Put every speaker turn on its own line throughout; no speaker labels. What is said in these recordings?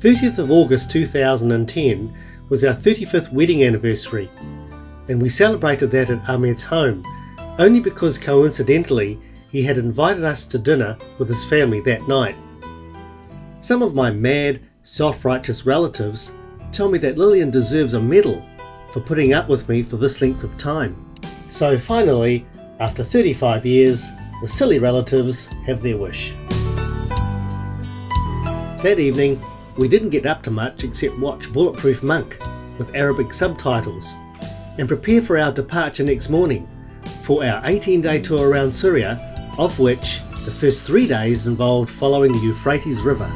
30th of August 2010 was our 35th wedding anniversary, and we celebrated that at Ahmed's home, only because coincidentally he had invited us to dinner with his family that night. Some of my mad, self-righteous relatives tell me that Lillian deserves a medal for putting up with me for this length of time. So finally, after 35 years, the silly relatives have their wish. That evening, we didn't get up to much except watch Bulletproof Monk with Arabic subtitles and prepare for our departure next morning for our 18-day tour around Syria, of which the first 3 days involved following the Euphrates River.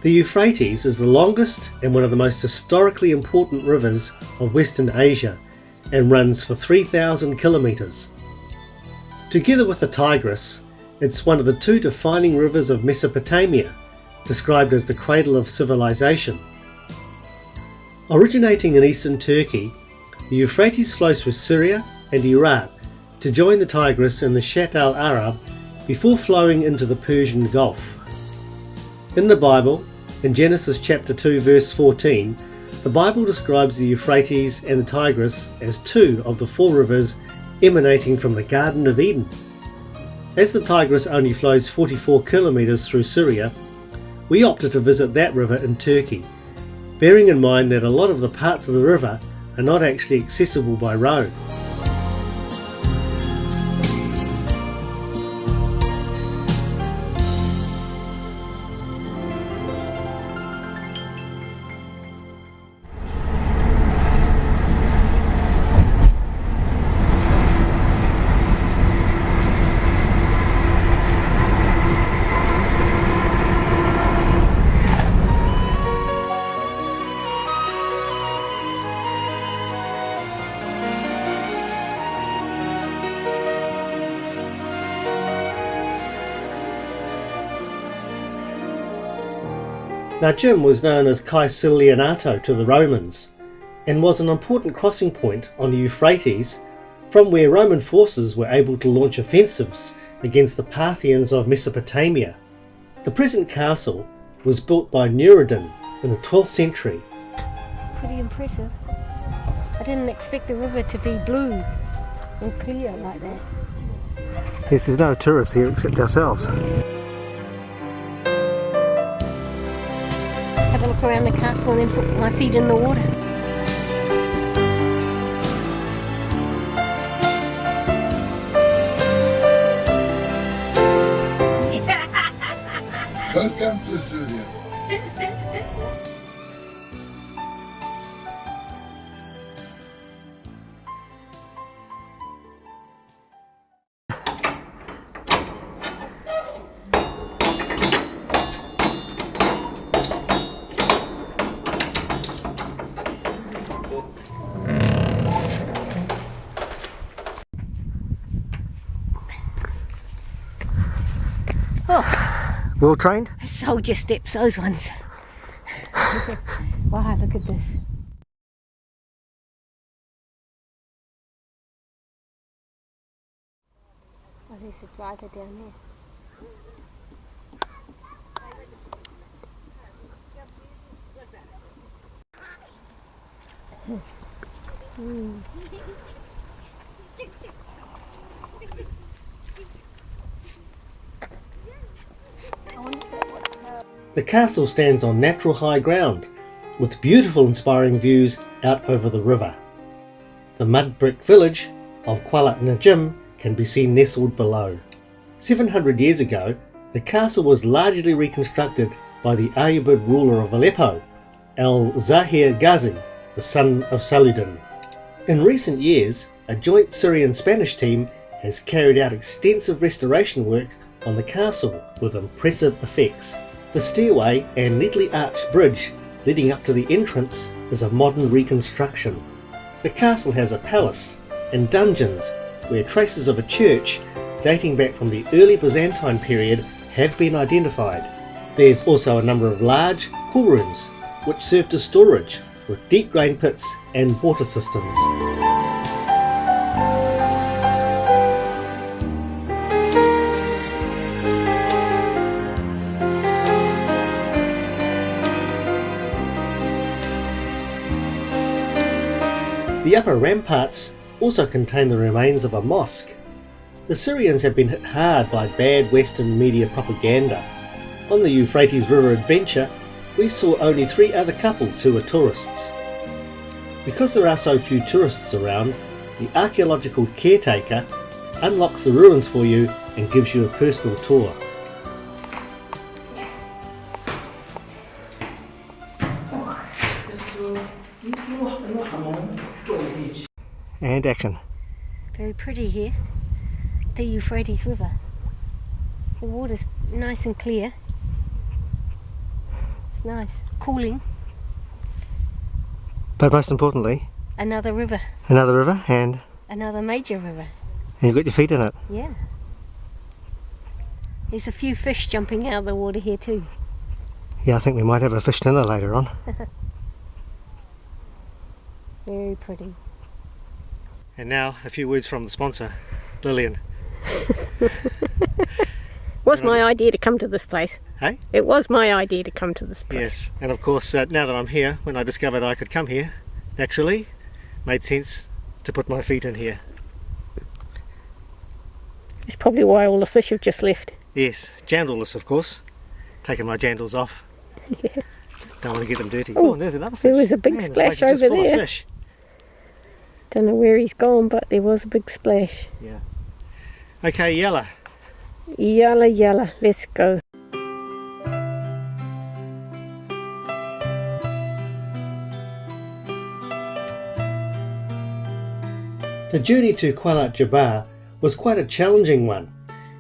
The Euphrates is the longest and one of the most historically important rivers of Western Asia and runs for 3,000 kilometres. Together with the Tigris, it's one of the two defining rivers of Mesopotamia, described as the cradle of civilization. Originating in eastern Turkey, the Euphrates flows through Syria and Iraq to join the Tigris in the Shatt al-Arab before flowing into the Persian Gulf. In the Bible, in Genesis chapter 2 verse 14, the Bible describes the Euphrates and the Tigris as two of the four rivers emanating from the Garden of Eden. As the Tigris only flows 44 kilometres through Syria, we opted to visit that river in Turkey, bearing in mind that a lot of the parts of the river are not actually accessible by road. Najim was known as Caesarianato to the Romans and was an important crossing point on the Euphrates, from where Roman forces were able to launch offensives against the Parthians of Mesopotamia. The present castle was built by Nuruddin in the 12th century.
Pretty impressive. I didn't expect the river to be blue and clear like that.
Yes, there's no tourists here except ourselves.
Have a look around the castle and then put my feet in the water.
Welcome to Syria.
Oh,
Well trained?
soldier steps, those ones. Wow, look at this. Oh, there's a driver down there.
The castle stands on natural high ground, with beautiful inspiring views out over the river. The mud brick village of Najim can be seen nestled below. 700 years ago, The castle was largely reconstructed by the Ayyubid ruler of Aleppo, al-Zahir Ghazi, the son of Saladin. In recent years, a joint Syrian-Spanish team has carried out extensive restoration work on the castle with impressive effects. The stairway and neatly arched bridge leading up to the entrance is a modern reconstruction. The castle has a palace and dungeons where traces of a church dating back from the early Byzantine period have been identified. There's also a number of large cool rooms which served as storage with deep drain pits and water systems. The upper ramparts also contain the remains of a mosque. The Syrians have been hit hard by bad Western media propaganda. On the Euphrates River adventure, we saw only 3 other couples who were tourists. Because there are so few tourists around, the archaeological caretaker unlocks the ruins for you and gives you a personal tour. And action.
Very pretty here, the Euphrates River. The water's nice and clear. It's nice, cooling.
But most importantly,
Another river,
and
another major river.
you've got your feet in it.
Yeah. There's a few fish jumping out of the water here too.
Yeah, I think we might have a fish dinner later on.
Very pretty.
And now a few words from the sponsor, Lillian.
It was my idea to come to this place.
Hey?
It was my idea to come to this place.
Yes, and of course now that I'm here, when I discovered I could come here, naturally, made sense to put my feet in here.
It's probably why all the fish have just left.
Yes, jandalless of course. Taking my jandals off.
Yeah.
Don't want to get them dirty.
Oh,
and there's another fish.
There was a big
Man, this
splash
place is just
over
full of
there.
fish.
Don't know where he's gone, but there was a big splash.
Yeah. Okay, Yalla.
Yalla yalla, let's go.
The journey to Kuala Jabar was quite a challenging one.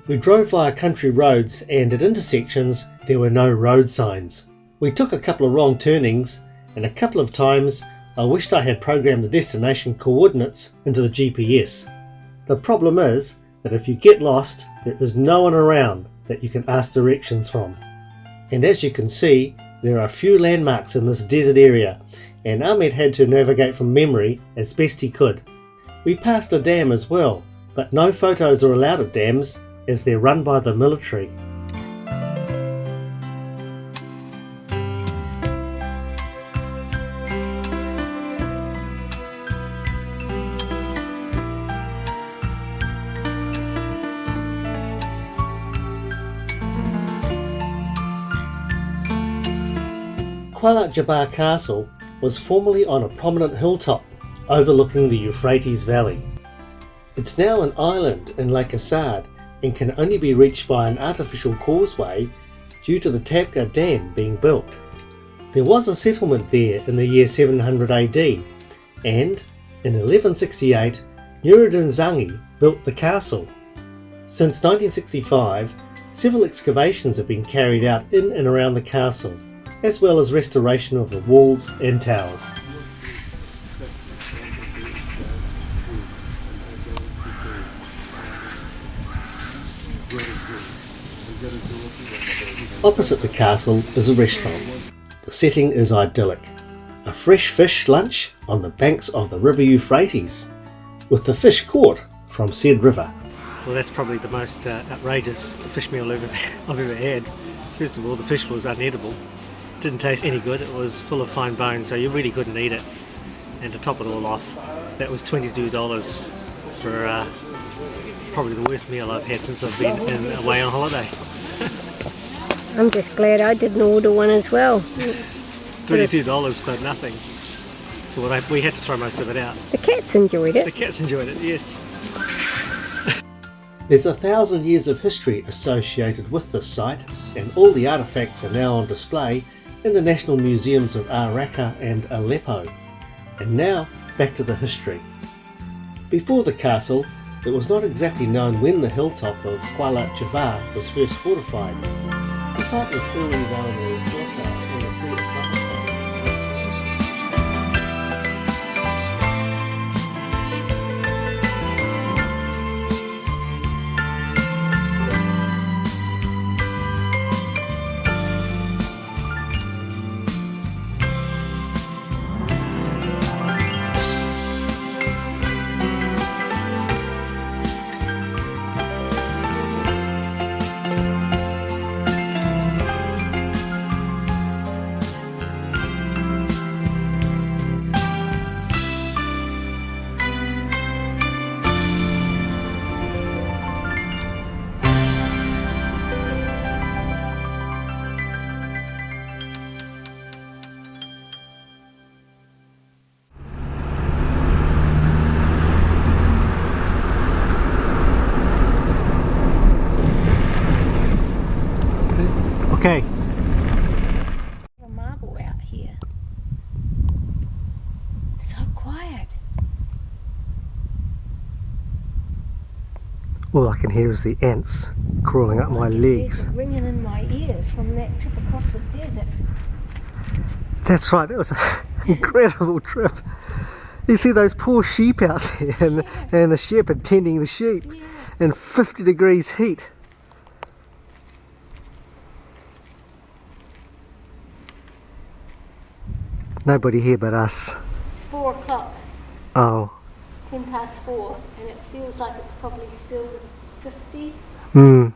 We drove via country roads and at intersections there were no road signs. We took a couple of wrong turnings and a couple of times I wished I had programmed the destination coordinates into the GPS. The problem is that if you get lost, there is no one around that you can ask directions from. And as you can see, there are few landmarks in this desert area, and Ahmed had to navigate from memory as best he could. We passed a dam as well, but no photos are allowed of dams as they're run by the military. Kuala Jabar Castle was formerly on a prominent hilltop overlooking the Euphrates Valley. It's now an island in Lake Assad and can only be reached by an artificial causeway due to the Tabqa Dam being built. There was a settlement there in the year 700 AD, and in 1168 Nuruddin Zangi built the castle. Since 1965, several excavations have been carried out in and around the castle, as well as restoration of the walls and towers. Opposite the castle is a restaurant. The setting is idyllic. A fresh fish lunch on the banks of the river Euphrates, with the fish caught from said river. Well, that's probably the most outrageous fish meal I've ever had. First of all, the fish was unedible. Didn't taste any good. It was full of fine bones, so you really couldn't eat it. And to top it all off, that was $22 for probably the worst meal I've had since I've been away on holiday.
I'm just glad I didn't order one as well.
$22 for nothing. Well, we had to throw most of it out.
The cats enjoyed
The
it.
cats enjoyed it, yes. There's 1,000 years of history associated with this site, and all the artefacts are now on display in the National Museums of Raqqa and Aleppo. And now, back to the history. Before the castle, it was not exactly known when the hilltop of Jabar was first fortified. The site was already known as Rasafeh in the pre-Islamic time. Okay.
A marble out here. So quiet.
All I can hear is the ants crawling up my legs.
It's ringing in my ears from that trip across the desert.
That's right, that was an incredible trip. You see those poor sheep out there and the shepherd tending the sheep in 50 degrees heat. Nobody here but us.
It's 4 o'clock,
Oh.
10 past 4, and it feels like it's probably still 50.
Hmm.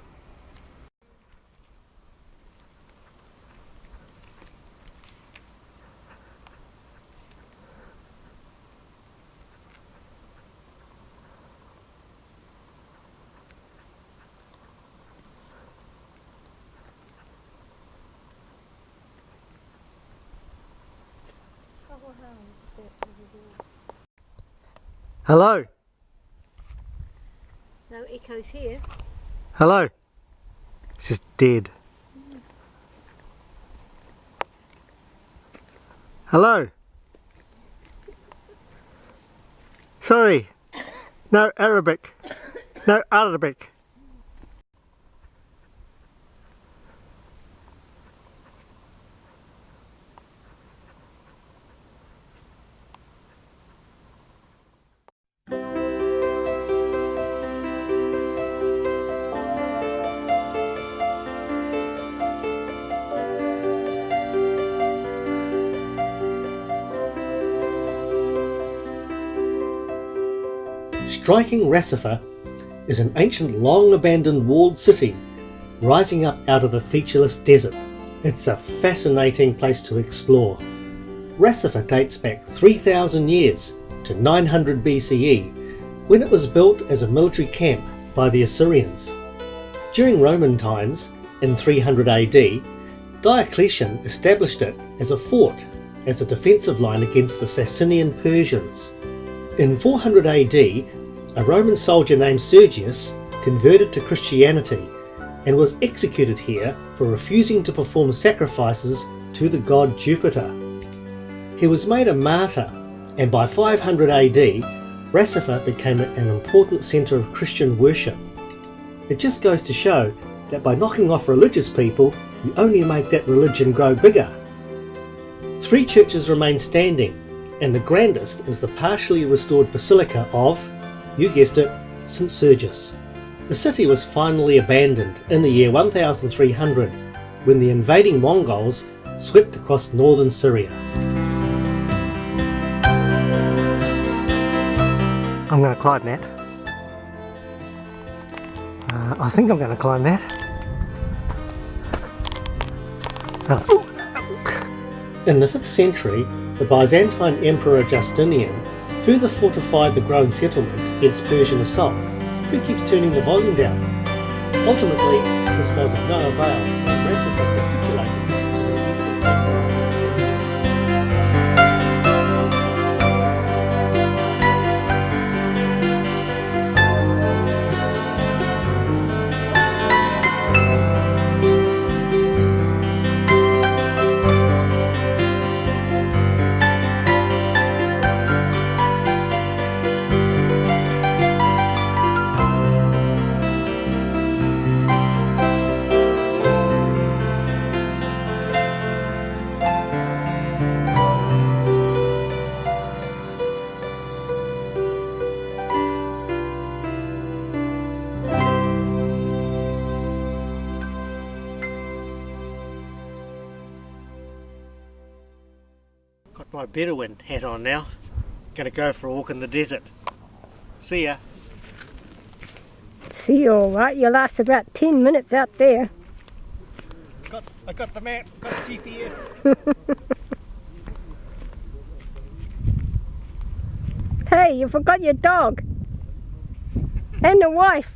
Hello.
No echoes here.
Hello. It's just dead. Hello. Sorry. No Arabic. No Arabic. Striking Rasafeh is an ancient, long-abandoned walled city rising up out of the featureless desert. It's a fascinating place to explore. Rasafeh dates back 3,000 years to 900 BCE, when it was built as a military camp by the Assyrians. During Roman times, in 300 AD, Diocletian established it as a fort, as a defensive line against the Sassanian Persians. In 400 AD, a Roman soldier named Sergius converted to Christianity and was executed here for refusing to perform sacrifices to the god Jupiter. He was made a martyr, and by 500 AD, Rasafeh became an important centre of Christian worship. It just goes to show that by knocking off religious people, you only make that religion grow bigger. 3 churches remain standing, and the grandest is the partially restored basilica of, you guessed it, St. Sergius. The city was finally abandoned in the year 1300 when the invading Mongols swept across northern Syria. I'm going to climb that. I think I'm going to climb that. In the 5th century, the Byzantine Emperor Justinian further fortified the growing settlement against Persian assault. Who keeps turning the volume down? Ultimately, this was of no avail, and Rasafeh capitulated to the Eastern Empire. Got my Bedouin hat on now. Gonna go for a walk in the desert. See ya.
See you all right. You last about 10 minutes out there.
I got the map, got the GPS.
Hey, you forgot your dog. And the wife.